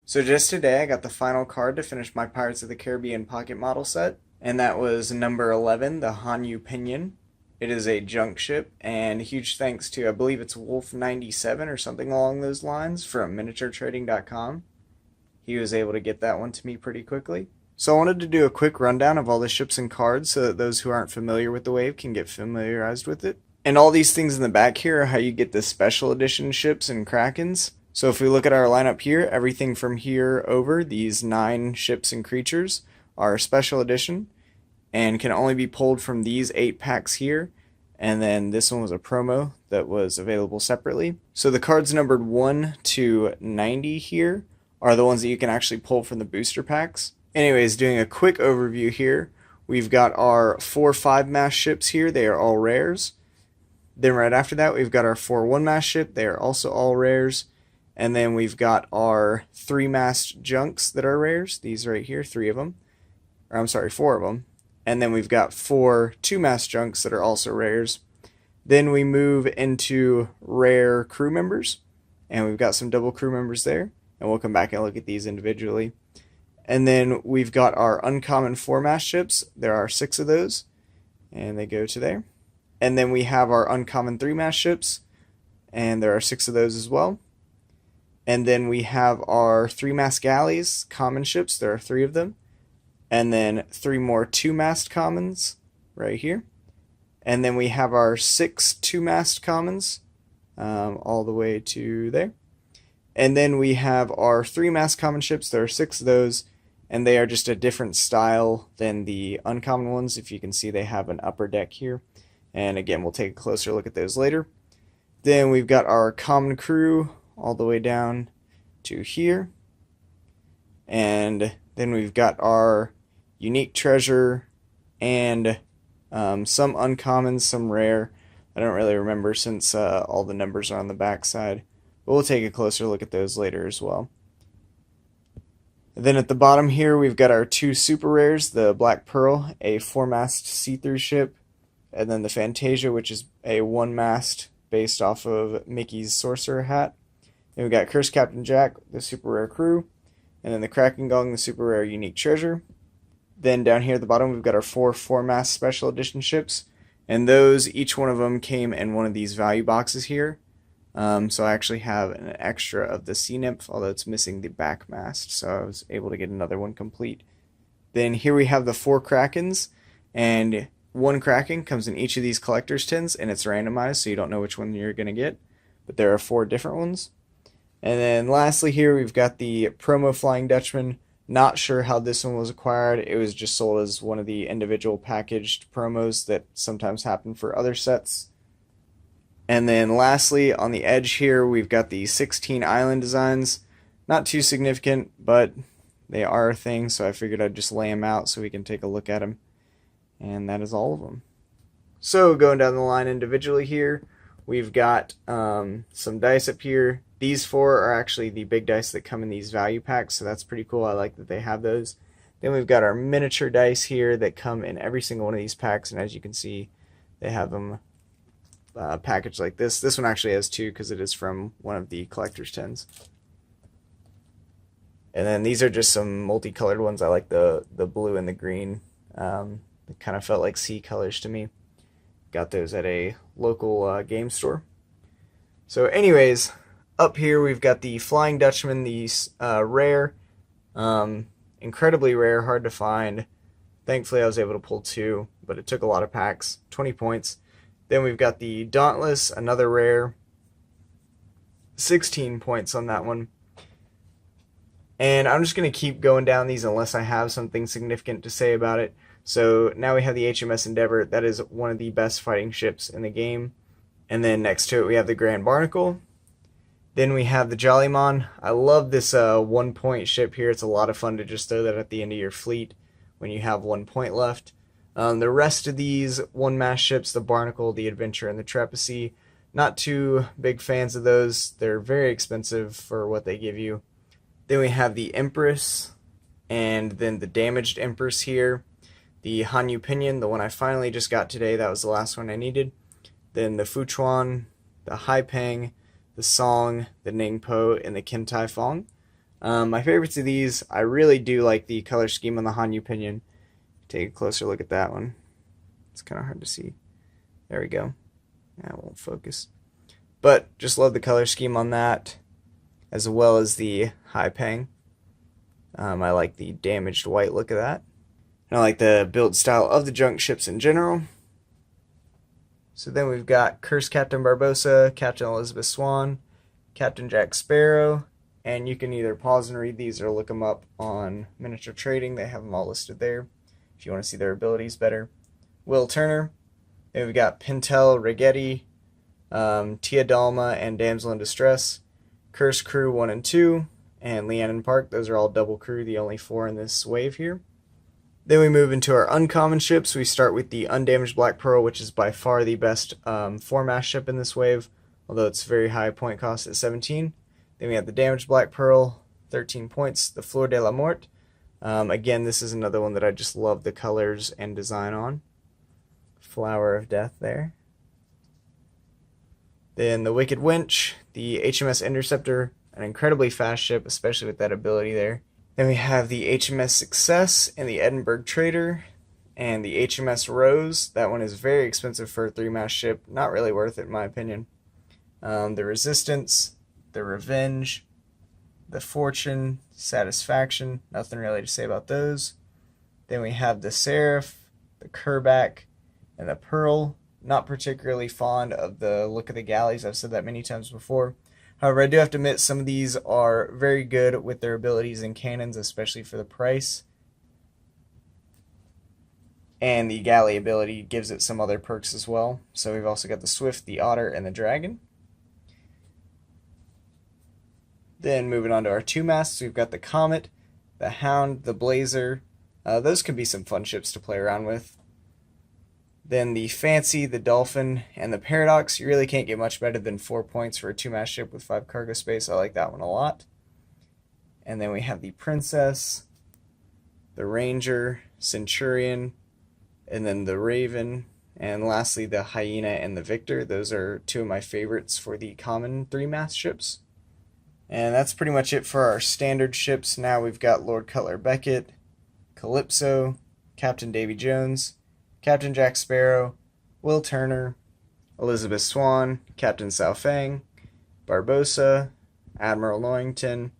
So just today I got the final card to finish my Pirates of the Caribbean Pocketmodel set, and that was number 11, the Hanyu Pinyon. It is a junk ship, and huge thanks to, I believe it's Wolf97 or something along those lines from miniaturetrading.com. He was able to get that one to me pretty quickly. So I wanted to do a quick rundown of all the ships and cards so that those who aren't familiar with the wave can get familiarized with it. And all these things in the back here are how you get the special edition ships and Krakens. So if we look at our lineup here, everything from here over, these 9 ships and creatures, are special edition and can only be pulled from these 8 packs here. And then this one was a promo that was available separately. So the cards numbered 1 to 90 here are the ones that you can actually pull from the booster packs. Anyways, doing a quick overview here, we've got our 4 5-mast ships here. They are all rares. Then right after that, we've got our 4 1-mast ship. They are also all rares. And then we've got our 3-mast junks that are rares. These right here, 3 of them. Or I'm sorry, 4 of them. And then we've got 4 2-mast junks that are also rares. Then we move into rare crew members. And we've got some double crew members there. And we'll come back and look at these individually. And then we've got our uncommon 4-mast ships. There are 6 of those. And they go to there. And then we have our uncommon 3-mast ships. And there are 6 of those as well. And then we have our 3-mast galleys, common ships. There are 3 of them. And then 3 more 2-mast commons right here. And then we have our 6 2-mast commons all the way to there. And then we have our 3-mast common ships. There are 6 of those. And they are just a different style than the uncommon ones. If you can see, they have an upper deck here. And again, we'll take a closer look at those later. Then we've got our common crew all the way down to here. And then we've got our unique treasure and some uncommon, some rare. I don't really remember since all the numbers are on the back side. But we'll take a closer look at those later as well. And then at the bottom here, we've got our 2 super rares, the Black Pearl, a 4-mast see-through ship, and then the Fantasia, which is a 1-mast based off of Mickey's Sorcerer hat. Then we've got Cursed Captain Jack, the super rare crew, and then the Kraken Gong, the super rare unique treasure. Then down here at the bottom, we've got our 4 4-mast special edition ships, and those, each one of them came in one of these value boxes here. So I actually have an extra of the Sea Nymph, although it's missing the back mast, so I was able to get another one complete. Then here we have the 4 Krakens, and 1 Kraken comes in each of these collector's tins, and it's randomized, so you don't know which one you're going to get, but there are 4 different ones. And then lastly here, we've got the promo Flying Dutchman. Not sure how this one was acquired. It was just sold as one of the individual packaged promos that sometimes happen for other sets. And then lastly, on the edge here, we've got the 16 island designs. Not too significant, but they are a thing, so I figured I'd just lay them out so we can take a look at them. And that is all of them. So going down the line individually here, we've got some dice up here. These 4 are actually the big dice that come in these value packs, so that's pretty cool. I like that they have those. Then we've got our miniature dice here that come in every single one of these packs, and as you can see, they have them packaged like this. This one actually has 2 because it is from one of the collector's tins. And then these are just some multicolored ones. I like the blue and the green. It kind of felt like sea colors to me. Got those at a local game store. So anyways, up here we've got the Flying Dutchman, the rare, incredibly rare, hard to find. Thankfully I was able to pull 2, but it took a lot of packs, 20 points. Then we've got the Dauntless, another rare, 16 points on that one. And I'm just going to keep going down these unless I have something significant to say about it. So now we have the HMS Endeavor. That is one of the best fighting ships in the game. And then next to it we have the Grand Barnacle. Then we have the Jollymon. I love this 1-point ship here. It's a lot of fun to just throw that at the end of your fleet when you have 1 point left. The rest of these 1-mast ships, the Barnacle, the Adventure, and the Trepassy, not too big fans of those. They're very expensive for what they give you. Then we have the Empress, and then the damaged Empress here. The Hanyu Pinyon, the one I finally just got today, that was the last one I needed. Then the Fuchuan, the Haipeng, the Song, the Ningpo, and the Kintai Fong. My favorites of these, I really do like the color scheme on the Hanyu Pinion. Take a closer look at that one. It's kind of hard to see. There we go. That won't focus. But just love the color scheme on that, as well as the High Pang. I like the damaged white look of that. And I like the build style of the junk ships in general. So then we've got Cursed Captain Barbossa, Captain Elizabeth Swann, Captain Jack Sparrow, and you can either pause and read these or look them up on Miniature Trading. They have them all listed there if you want to see their abilities better. Will Turner. Then we've got Pintel, Rigetti, Tia Dalma, and Damsel in Distress. Cursed Crew 1 and 2, and Leannon Park. Those are all double crew, the only 4 in this wave here. Then we move into our uncommon ships. We start with the Undamaged Black Pearl, which is by far the best 4-mast ship in this wave, although it's very high point cost at 17. Then we have the Damaged Black Pearl, 13 points. The Fleur de la Morte. Again, this is another one that I just love the colors and design on. Flower of Death there. Then the Wicked Winch, the HMS Interceptor, an incredibly fast ship, especially with that ability there. Then we have the HMS Success and the Edinburgh Trader, and the HMS Rose. That one is very expensive for a 3-mast ship. Not really worth it in my opinion. The Resistance, the Revenge, the Fortune, Satisfaction. Nothing really to say about those. Then we have the Seraph, the Kerback, and the Pearl. Not particularly fond of the look of the galleys. I've said that many times before. However, I do have to admit some of these are very good with their abilities and cannons, especially for the price. And the galley ability gives it some other perks as well. So we've also got the Swift, the Otter, and the Dragon. Then moving on to our 2-masts, we've got the Comet, the Hound, the Blazer. Those can be some fun ships to play around with. Then the Fancy, the Dolphin, and the Paradox. You really can't get much better than 4 points for a 2-mast ship with 5 cargo space. I like that one a lot. And then we have the Princess, the Ranger, Centurion, and then the Raven, and lastly the Hyena and the Victor. Those are 2 of my favorites for the common 3-mast ships. And that's pretty much it for our standard ships. Now we've got Lord Cutler Beckett, Calypso, Captain Davy Jones, Captain Jack Sparrow, Will Turner, Elizabeth Swann, Captain Sao Fang, Barbossa, Admiral Norrington,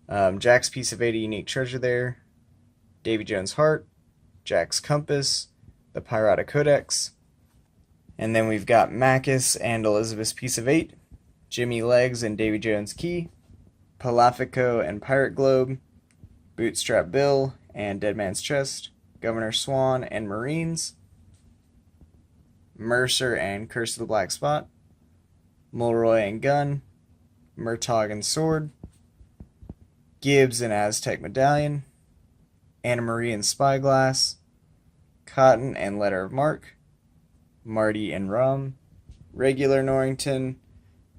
Jack's Piece of 80 Unique Treasure there, Davy Jones' Heart, Jack's Compass, the Pirata Codex, and then we've got Macus and Elizabeth's Piece of 8, Jimmy Legs and Davy Jones' Key, Palafico and Pirate Globe, Bootstrap Bill and Dead Man's Chest, Governor Swan and Marines, Mercer and Curse of the Black Spot, Mulroy and Gun, Murtaugh and Sword, Gibbs and Aztec Medallion, Anna Marie and Spyglass, Cotton and Letter of Marque, Marty and Rum, Regular Norrington,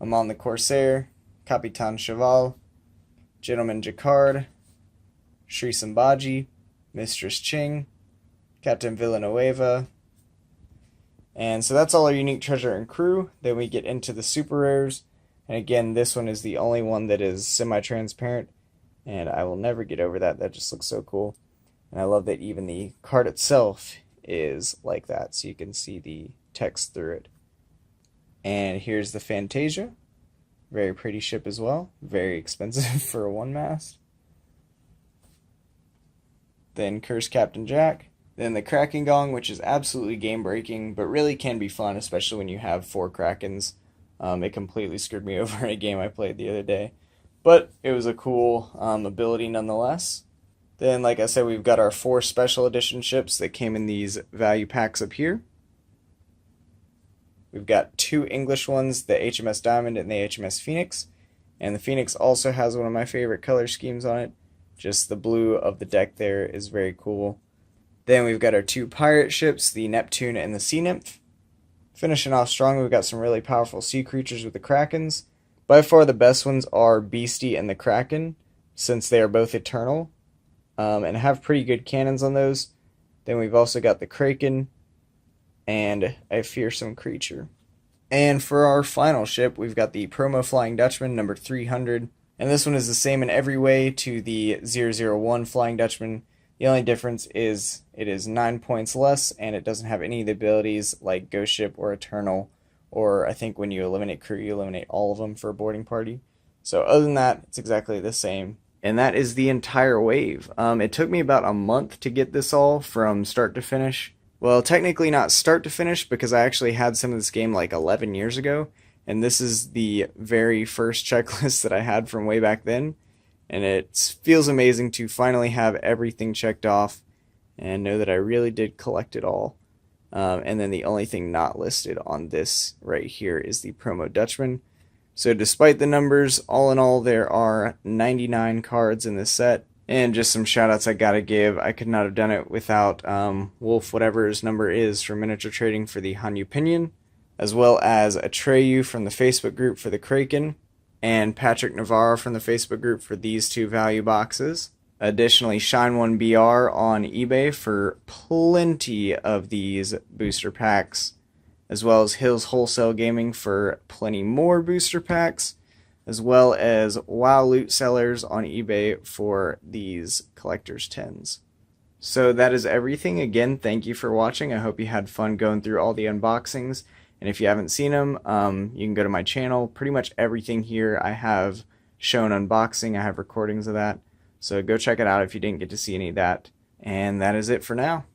Amon the Corsair, Capitan Cheval, Gentleman Jacquard, Sri Sambaji, Mistress Ching, Captain Villanueva. And so that's all our unique treasure and crew. Then we get into the super rares. And again, this one is the only one that is semi-transparent. And I will never get over that. That just looks so cool. And I love that even the card itself is like that. So you can see the text through it. And here's the Fantasia. Very pretty ship as well. Very expensive for a 1-mast. Then Cursed Captain Jack. Then the Kraken Gong, which is absolutely game-breaking, but really can be fun, especially when you have 4 Krakens. It completely screwed me over in a game I played the other day. But it was a cool ability nonetheless. Then, like I said, we've got our 4 special edition ships that came in these value packs up here. We've got 2 English ones, the HMS Diamond and the HMS Phoenix. And the Phoenix also has one of my favorite color schemes on it. Just the blue of the deck there is very cool. Then we've got our 2 pirate ships, the Neptune and the Sea Nymph. Finishing off strong, we've got some really powerful sea creatures with the Krakens. By far the best ones are Beastie and the Kraken, since they are both eternal, and have pretty good cannons on those. Then we've also got the Kraken and a fearsome creature. And for our final ship, we've got the Promo Flying Dutchman, number 300, And this one is the same in every way to the 001 Flying Dutchman. The only difference is it is 9 points less, and it doesn't have any of the abilities like Ghost Ship or Eternal, or I think when you eliminate crew, you eliminate all of them for a boarding party. So other than that, it's exactly the same. And that is the entire wave. It took me about a month to get this all from start to finish. Well, technically not start to finish, because I actually had some of this game like 11 years ago, and this is the very first checklist that I had from way back then. And it feels amazing to finally have everything checked off and know that I really did collect it all. And then the only thing not listed on this right here is the promo Dutchman. So despite the numbers, all in all, there are 99 cards in this set. And just some shoutouts I gotta give. I could not have done it without Wolf, whatever his number is, from Miniature Trading for the Hanyu Pinyin, as well as Atreyu from the Facebook group for the Kraken, and Patrick Navarro from the Facebook group for these two value boxes. Additionally, Shine1BR on eBay for plenty of these booster packs, as well as Hills Wholesale Gaming for plenty more booster packs, as well as WoW Loot Sellers on eBay for these collector's tins. So that is everything. Again, thank you for watching. I hope you had fun going through all the unboxings. And if you haven't seen them, you can go to my channel. Pretty much everything here I have shown unboxing. I have recordings of that. So go check it out if you didn't get to see any of that. And that is it for now.